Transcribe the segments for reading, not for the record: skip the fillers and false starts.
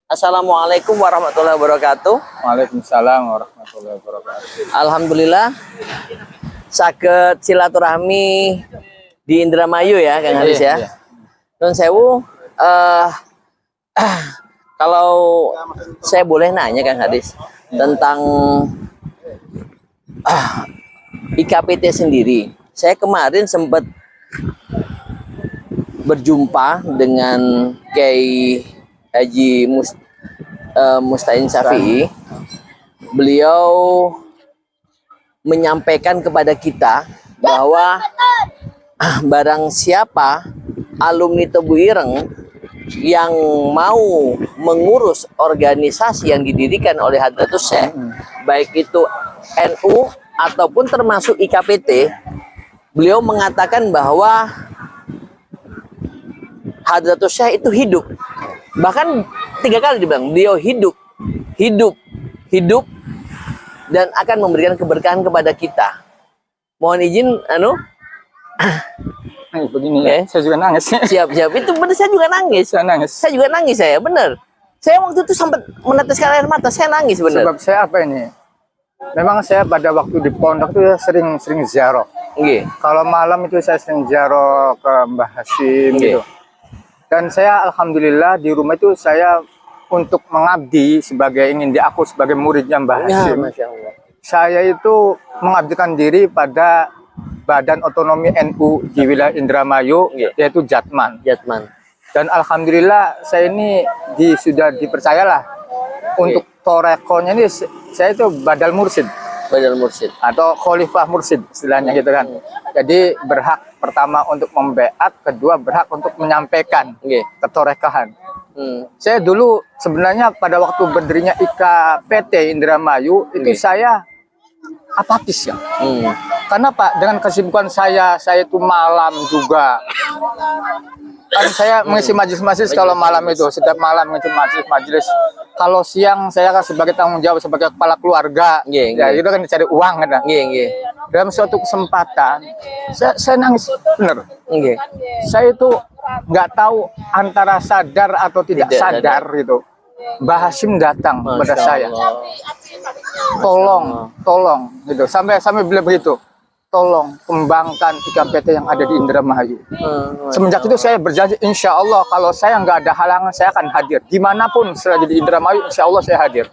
Assalamualaikum warahmatullahi wabarakatuh. Waalaikumsalam warahmatullahi wabarakatuh. Alhamdulillah saged silaturahmi di Indramayu ya Kang Hadis ya. Nun sewu kalau saya boleh nanya Kang Hadis tentang IKPT sendiri. Saya kemarin sempat berjumpa dengan Kiai Haji Musta'in Syafi'i. Beliau menyampaikan kepada kita bahwa barang siapa alumni Tebu Ireng yang mau mengurus organisasi yang didirikan oleh Hadratus Syekh, baik itu NU ataupun termasuk IKPT, beliau mengatakan bahwa Hadratus Syekh itu hidup. Bahkan 3 kali dibilang beliau hidup dan akan memberikan keberkahan kepada kita. Mohon izin Begini ya, saya juga nangis. Siap. Itu benar, saya juga nangis. Saya juga nangis benar. Saya waktu itu sempat meneteskan air mata, saya nangis benar. Sebab saya apa ini? Memang saya pada waktu di pondok itu sering ziarah. Kalau malam itu saya sering ziarah ke Mbah Hashim gitu. Dan saya alhamdulillah di rumah itu saya untuk mengabdi ingin diaku sebagai muridnya Mbah Hashim. Masya Allah. Saya itu mengabdikan diri pada Badan Otonomi NU di wilayah Indramayu, yaitu Jatman. Dan alhamdulillah saya ini sudah dipercayalah untuk torekonya ini, saya itu Badal Mursid atau Khalifah Mursid istilahnya gitu kan. Jadi berhak pertama untuk membeat, kedua berhak untuk menyampaikan ketorekahan. Saya dulu sebenarnya pada waktu berdirinya IKPT Indramayu itu saya apatis ya. Karena Pak, dengan kesibukan saya itu malam juga. Kan saya mengisi majelis-majelis kalau malam itu, setiap malam itu majelis-majelis. Kalau siang saya kan sebagai tanggung jawab sebagai kepala keluarga. Ya itu kan cari uang kan. Dalam suatu kesempatan saya nangis bener. Saya itu nggak tahu antara sadar atau tidak sadar gitu. Mbah Hashim datang pada saya. Tolong gitu. Sampai beliau begitu. Tolong kembangkan IKPT yang ada di Indramayu. Semenjak itu saya berjanji insya Allah kalau saya nggak ada halangan saya akan hadir. Dimanapun selagi di Indramayu insya Allah saya hadir.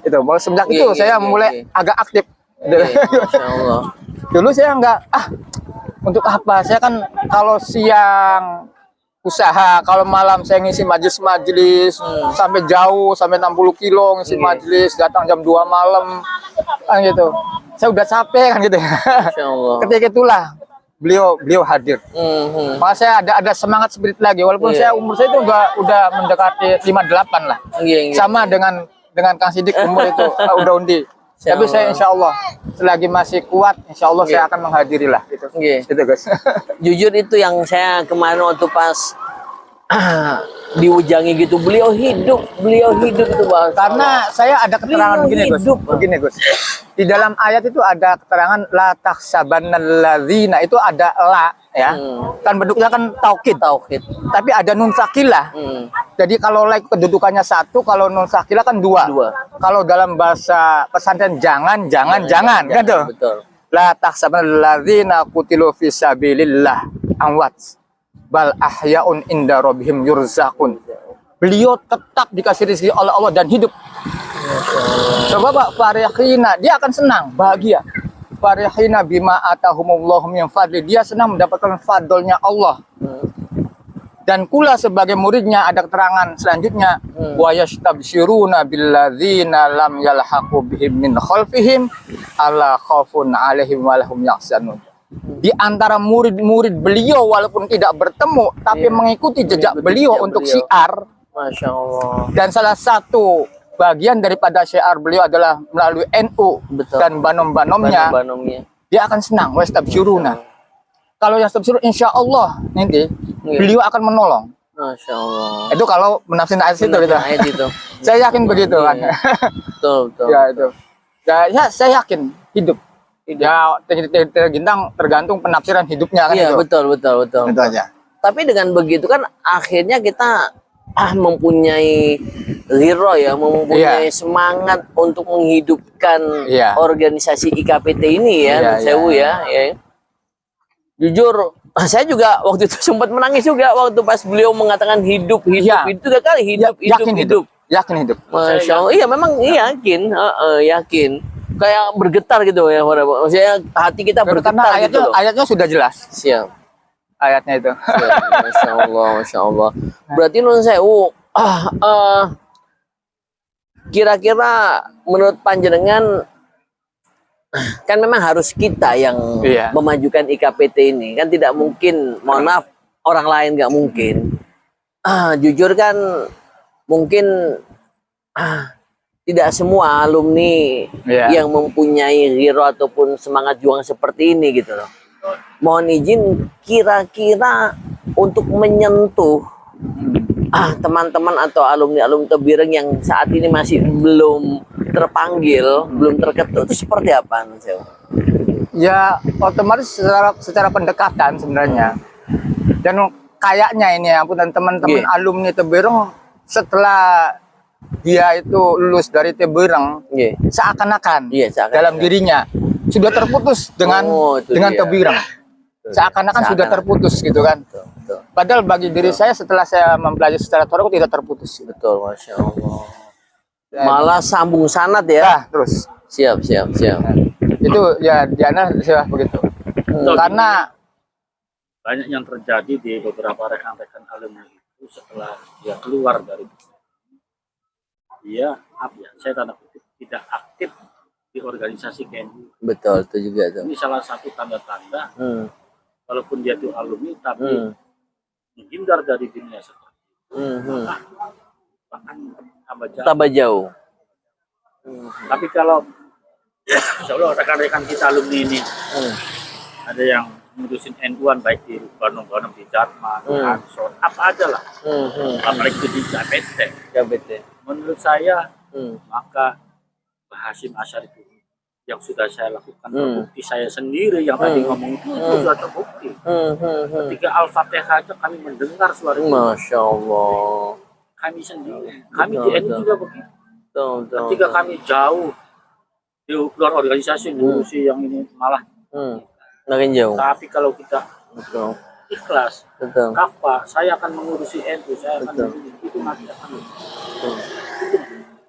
Itu. Semenjak itu saya mulai agak aktif. Insya Allah. Dulu saya nggak untuk apa? Saya kan kalau siang usaha, kalau malam saya ngisi majelis sampai jauh, sampai 60 kilo ngisi majelis, datang jam 2 malam kan gitu. Saya udah capek kan gitu. Ketika itulah beliau hadir. Maka saya ada semangat spirit lagi walaupun saya umur saya itu udah mendekati 58 lah. Sama dengan Kang Sidik umur itu udah undi. Tapi saya insya Allah selagi masih kuat, insya Allah saya akan menghadiri lah gitu. Gitu guys. Jujur itu yang saya kemarin waktu pas diujangi gitu, beliau hidup itu Bang. Karena saya ada keterangan begini Gus. Di dalam ayat itu ada keterangan la tahsabannalladzina, itu ada la ya. Kan bentuknya kan taukid. Tapi ada nun sakilah. Jadi kalau la kedudukannya 1, kalau nun sakilah kan 2. Kalau dalam bahasa pesantren jangan gitu. Betul. La tahsabannalladzina qutilu fisabilillah amwat bal ahyaun inda rabbihim yurzaqun. Beliau tetap dikasih rezeki oleh Allah dan hidup. Coba Pak, farihina, dia akan senang, bahagia. Farihina bima atahumullahu min fadli, dia senang mendapatkan fadlnya Allah. Dan kula sebagai muridnya ada keterangan selanjutnya, wa yastabsyiruna billadzina lam yalhaqu bihim min khalfihim alla khaufun 'alaihim wa lahum yahzanun. Di antara murid-murid beliau walaupun tidak bertemu tapi mengikuti jejak beliau untuk syiar. Masya Allah. Dan salah satu bagian daripada syiar beliau adalah melalui NU dan banom-banomnya. Dia akan senang, wastabsyiruna. Kalau yang stabsyir insya Allah nanti beliau akan menolong. Masya Allah. Itu kalau menafsir ayat itu. Saya yakin begitu kan. Betul. Ya itu. Ya saya yakin hidup. Ya tergantung penafsiran hidupnya kan. Iya, itu. betul. Itu aja. Tapi dengan begitu kan akhirnya kita mempunyai hero ya, mempunyai semangat untuk menghidupkan organisasi IKPT ini ya, Nun Sewu ya. Jujur, saya juga waktu itu sempat menangis juga waktu pas beliau mengatakan hidup itu kali hidup. Yakin hidup. Masya Allah, iya memang yakin, yakin. Kayak bergetar gitu ya, maksudnya hati kita bergetar ayatnya, gitu loh. Ayatnya sudah jelas. Siap. Ayatnya itu. Masya Allah, Masya Allah. Berarti Nun Sewu, kira-kira menurut panjenengan kan memang harus kita yang memajukan IKPT ini, kan tidak mungkin, mohon maaf, orang lain nggak mungkin. Jujur kan mungkin tidak semua alumni yang mempunyai hero ataupun semangat juang seperti ini gitu loh. Mohon izin, kira-kira untuk menyentuh teman-teman atau alumni-alumni Tebireng yang saat ini masih belum terpanggil, belum terketuk, itu seperti apa? Ya otomatis secara pendekatan sebenarnya. Dan kayaknya ini dan teman-teman alumni Tebireng setelah dia itu lulus dari Tebireng, seakan-akan dalam dirinya sudah terputus dengan Tebireng. Seakan-akan sudah terputus gitu kan. Padahal bagi diri saya setelah saya mempelajari secara teori tidak terputus. Betul, Masya Allah. Malah sambung sanat ya. Nah, terus. Siap. Itu ya Diana sudah begitu. Karena banyak yang terjadi di beberapa rekan-rekan alumni itu setelah dia keluar dari dia, saya tanda kutip tidak aktif di organisasi KNU. Betul, itu juga tuh. Ini salah satu tanda-tanda walaupun dia itu alumni tapi menghindar dari dunia seperti itu. Bahkan tambah jauh. Tapi kalau insya Allah rekan-rekan kita alumni ini ada yang ngurusin NU-an baik di Bandung-Bandung, di Jatman, Ansor, apa aja lah. Apalagi itu di KPT. Menurut saya maka Pak Hasyim Asyari itu yang sudah saya lakukan terbukti, saya sendiri yang tadi ngomong itu sudah terbukti. Ketika Al-Fatihah aja kami mendengar suara itu. Masya Allah. Kami sendiri, kami di NU juga begitu. Ketika kami jauh di luar organisasi ngurusi yang ini malah makin jauh. Tapi kalau kita ikhlas, kafa, saya akan mengurusi NU, saya akan itu nanti akan.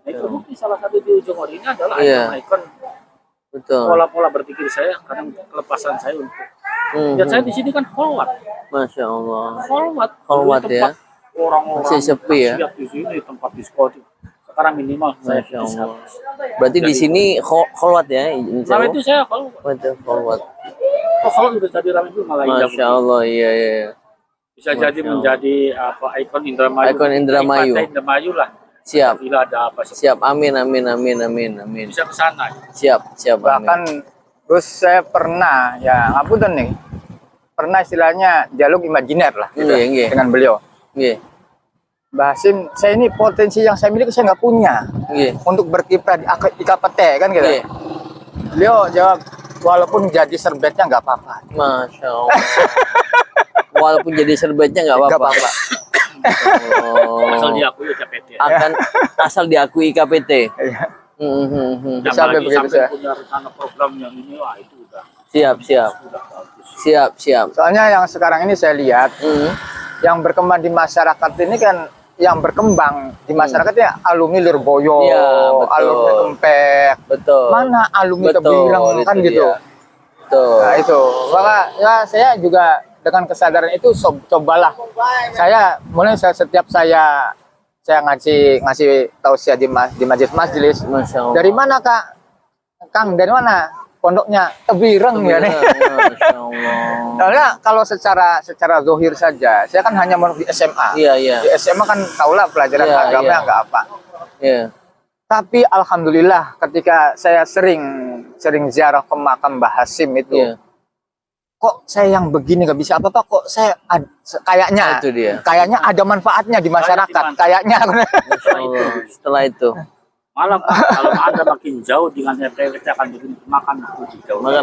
Nah, itu bukti salah satu di ujung hari ini adalah ikon pola-pola berpikir saya, kadang kelepasan saya untuk. Dan saya di sini kan kholwat. Masya Allah. Kholwat ya. Orang-orang masih sepi ya. Di sini tempat diskot. Sekarang minimal saya bisa. Berarti di sini kholwat ya? Nah, itu saya kholwat. Kalau udah jadi ramai itu malah indah. Masya Allah, iya. Bisa jadi menjadi apa ikon Indramayu. Ikon Indramayu. Indramayu lah. Siap. Bila ada apa. Siap. Amin. Bisa ke sana. Siap. Bahkan terus saya pernah ngapunten nih. Pernah istilahnya dialog imajiner lah gitu, dengan beliau. Mbah Hasyim, saya ini potensi yang saya miliki saya nggak punya untuk berkiprah di IKPT kan gitu. Beliau jawab, walaupun jadi serbetnya nggak apa-apa. Masya Allah. Walaupun jadi serbetnya nggak apa-apa. Asal diakui IKPT. Asal diakui IKPT. Sampai punya rencana program yang ini, wah itu udah. Siap. Soalnya yang sekarang ini saya lihat, yang berkembang di masyarakat ini kan, yang berkembang di masyarakat ya alumni Lirboyo, alumni Kempek. Betul. Mana alumni Tebireng kan gitu. Nah itu, maka ya saya juga dengan kesadaran itu cobalah. Saya mulai setiap saya ngasih tausiah di majelis. Dari mana Kang? Dari mana? Pondoknya Tebireng ya. Soalnya kalau secara zohir saja, saya kan hanya di SMA. Di SMA kan tahulah pelajaran agama nggak apa. Tapi alhamdulillah ketika saya sering ziarah ke makam Mbah Hasyim itu, kok saya yang begini nggak bisa apa-apa, kok saya kayaknya ada manfaatnya di masyarakat, kayaknya. Setelah itu. Malam kalau Anda makin jauh dengan RT akan bikin makan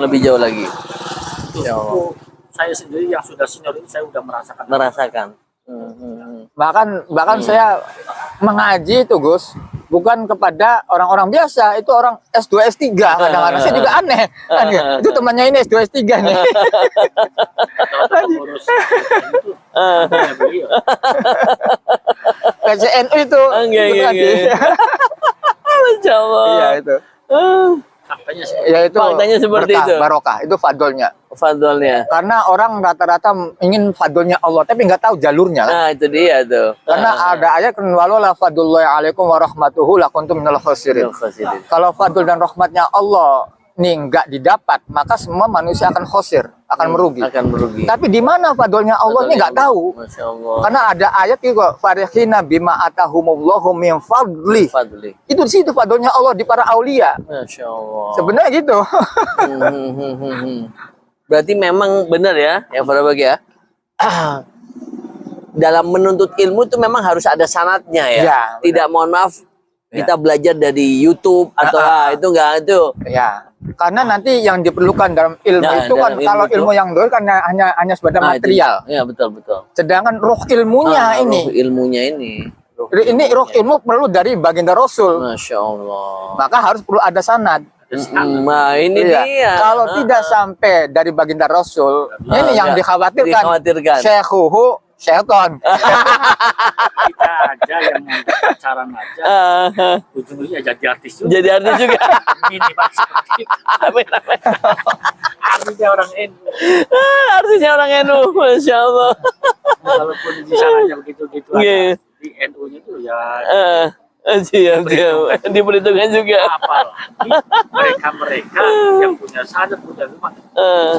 lebih jauh lagi. Itu saya sendiri yang sudah senior ini saya sudah merasakan. Bahkan saya mengaji itu Gus, bukan kepada orang-orang biasa, itu orang S2 S3 kadang-kadang. Saya juga aneh kan, itu temannya ini S2 S3 nih. KCNU itu Masya Allah. Iya itu. Faktanya seperti berkah, itu. Barokah, itu fadolnya. Fadolnya. Karena orang rata-rata ingin fadolnya Allah, tapi nggak tahu jalurnya. Nah, itu dia tuh. Karena ada ayat walaula fadlullahi alaikum warahmatuhu lakuntum minal khasirin. Kalau fadl dan rahmatnya Allah nih nggak didapat, maka semua manusia akan khosir, akan merugi. Akan merugi. Tapi di mana fadlnya Allah ini nggak tahu. Masya Allah. Karena ada ayat juga farihina bima atahumullahu min fadli. Itu di situ fadlnya Allah di para aulia. Masya Allah. Sebenarnya gitu. Berarti memang benar ya, yang para bagi ya. Dalam menuntut ilmu itu memang harus ada sanadnya ya. Ya, tidak, mohon maaf, kita belajar dari YouTube atau itu enggak itu. Ya. Karena nanti yang diperlukan dalam ilmu itu kan, kalau ilmu yang dohir kan hanya sebagai material. Iya, betul. Sedangkan roh ilmunya Roh ilmunya ini. Roh ilmu perlu dari baginda Rasul. Masya Allah. Maka harus perlu ada sanad. Nah, ini dia. Kalau tidak sampai dari baginda Rasul, ini yang dikhawatirkan. Syekhuhu syaitan. Kita aja yang pacaran aja, ujung-ujungnya jadi artis juga. Jadi artis juga. Ini Pak, seperti itu. Artisnya orang NU. Artisnya orang NU, Masya Allah. Walaupun di sananya begitu-gitu aja, di NU-nya itu ya siap. Diperhitungkan juga. Apalagi mereka yang punya sadar, punya rumah,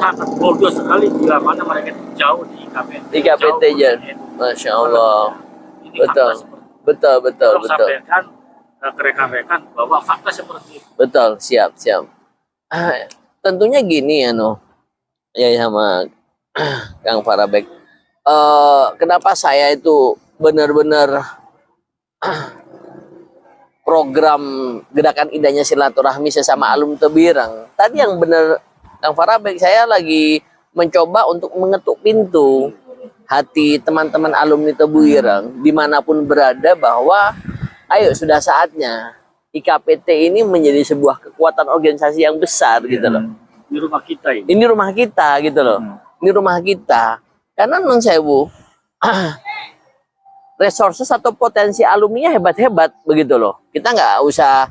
sangat bodoh sekali bila mana mereka jauh di IKPT. IKPT aja. Masya Allah. Ini Betul. Sampaikan ke rekan-rekan bahwa fakta seperti itu. Betul, siap. Tentunya gini ya, ya sama Kang Farabek. Kenapa saya itu benar-benar program gerakan indahnya silaturahmi sesama alumni Tebirang. Tadi yang benar Kang Farabek, saya lagi mencoba untuk mengetuk pintu hati teman-teman alumni Tebirang dimanapun berada, bahwa ayo sudah saatnya IKPT ini menjadi sebuah kekuatan organisasi yang besar gitu loh. Ini rumah kita ini. Ini rumah kita gitu loh. Ini rumah kita. Karena non sewu resources atau potensi alumninya hebat-hebat begitu loh. Kita nggak usah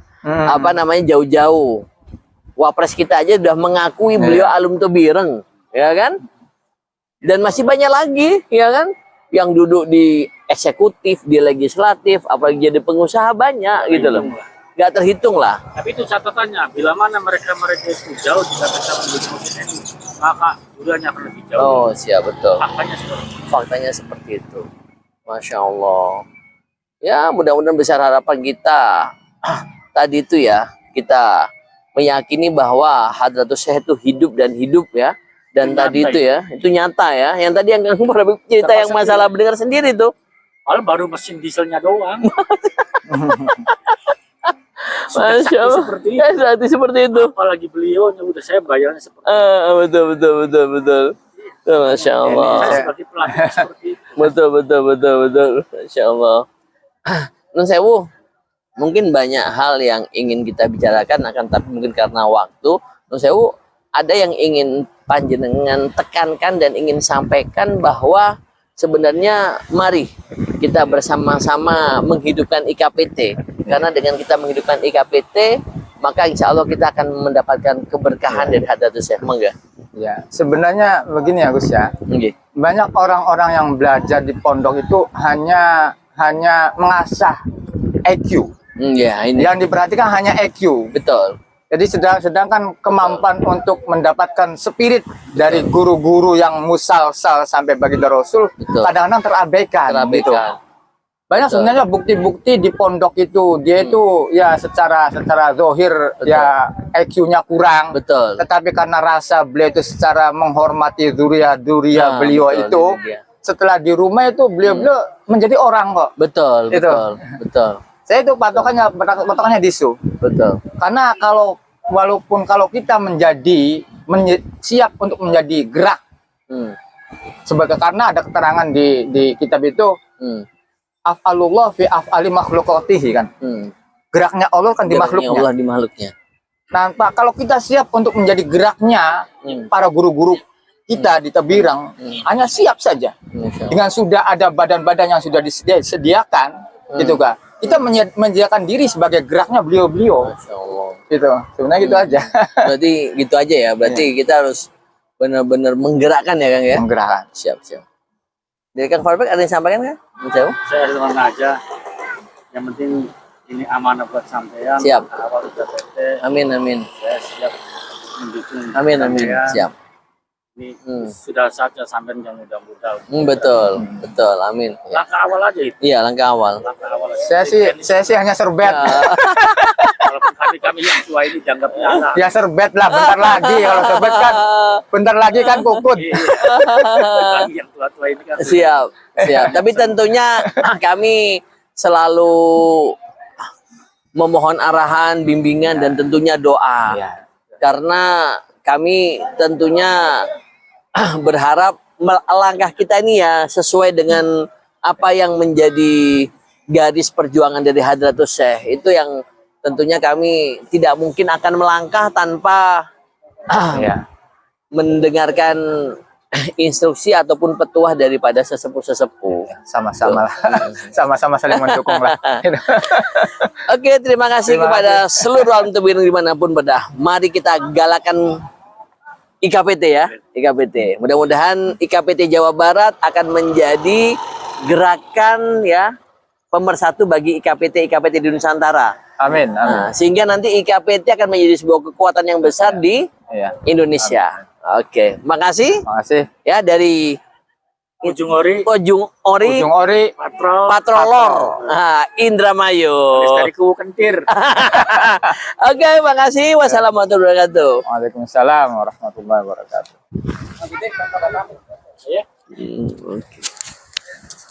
jauh-jauh. Wapres kita aja udah mengakui beliau alumni Tebirang, ya kan? Dan masih banyak lagi, ya kan? Yang duduk di eksekutif, di legislatif, apalagi jadi pengusaha banyak gitu loh. Nggak terhitung lah. Tapi itu catatannya, bila mana mereka itu jauh jika kita menjadi NU, maka jumlahnya akan lebih jauh. Oh, siap, betul. Faktanya seperti itu. Masya Allah. Ya, mudah-mudahan besar harapan kita. Tadi itu ya, kita meyakini bahwa Hadratus Syekh itu hidup dan hidup ya. Dan tadi itu ya, itu nyata ya. Yang tadi yang Kang Farabek cerita yang masalah mendengar sendiri tuh. Baru mesin dieselnya doang. Masya Allah. Seperti itu. Apalagi beliau udah saya bayarnya seperti betul. Masya Allah. Saya sebagai pelatih seperti itu. Betul. Masya Allah. Nun sewu, mungkin banyak hal yang ingin kita bicarakan, tapi mungkin karena waktu, Nun sewu, ada yang ingin panjenengan tekankan dan ingin sampaikan bahwa sebenarnya mari kita bersama-sama menghidupkan IKPT. Karena dengan kita menghidupkan IKPT, maka insya Allah kita akan mendapatkan keberkahan dari Hadratus Syekh. Mangga. Ya, sebenarnya begini ya Gus ya. Banyak orang-orang yang belajar di pondok itu hanya mengasah EQ. Yang diperhatikan hanya EQ. Betul. Jadi sedangkan kemampuan untuk mendapatkan spirit dari guru-guru yang musalsal sampai baginda Rasul kadang-kadang terabaikan. Gitu. Banyak sebenarnya bukti-bukti di pondok itu dia itu ya secara zahir ya EQ-nya kurang. Betul. Tetapi karena rasa beliau itu secara menghormati duriya beliau itu, setelah di rumah itu beliau menjadi orang kok. Betul. Saya itu patokannya disu. Betul. Karena walaupun kalau kita siap untuk menjadi gerak, Sebagai karena ada keterangan di kitab itu, af'alullah fi af'ali makhluqatihi kan. Geraknya Allah kan di makhluknya. Allah di makhluknya. Nah, Pak, kalau kita siap untuk menjadi geraknya para guru-guru kita di Tebirang, hanya siap saja. Dengan sudah ada badan-badan yang sudah disediakan, gitu kan. Kita menyediakan diri sebagai geraknya beliau-beliau. Masya Allah. Gitu. Sebenarnya gitu aja. Berarti gitu aja ya. Berarti kita harus benar-benar menggerakkan ya Kang ya. Menggerakkan. Siap. Dari Kang Farbek ada yang sampaikan kan? Menjauh? Saya cuma aja. Yang penting ini amanah buat sampean. Siap. Awal udah PT. Amin. Saya siap mendukung. Amin. sampean. Siap. Ini sudah saja sampean yang mudah-mudah. Betul. Amin. Ya. Langkah awal aja itu. Iya, langkah awal. Langkah awal. Saya sih hanya serbet. Walaupun kami yang tua ini dianggapnya anak. Ya serbet lah, bentar lagi. Kalau serbet kan, bentar lagi kan kukut. Kami yang tua-tua ini kan. Siap. Tapi tentunya kami selalu memohon arahan, bimbingan dan tentunya doa. Ya. Karena kami tentunya berharap langkah kita ini ya sesuai dengan apa yang menjadi garis perjuangan dari Hadratus Syekh. Itu yang tentunya kami tidak mungkin akan melangkah tanpa mendengarkan instruksi ataupun petuah daripada sesepuh-sesepuh. Sama-sama lah. Sama-sama saling mendukung lah. Oke, terima kasih kepada seluruh alam Tebirang dimanapun berada. Mari kita galakan IKPT ya, IKPT. Mudah-mudahan IKPT Jawa Barat akan menjadi gerakan ya pemersatu bagi IKPT di Nusantara. Amin. Nah, sehingga nanti IKPT akan menjadi sebuah kekuatan yang besar di Indonesia. Oke, makasih. Makasih. Ya dari Ujung Ori Patrolor Indramayu. dari Kuwu Kentir. Oke, makasih. Wassalamualaikum warahmatullahi wabarakatuh. Waalaikumsalam warahmatullahi wabarakatuh. Ya. Oke.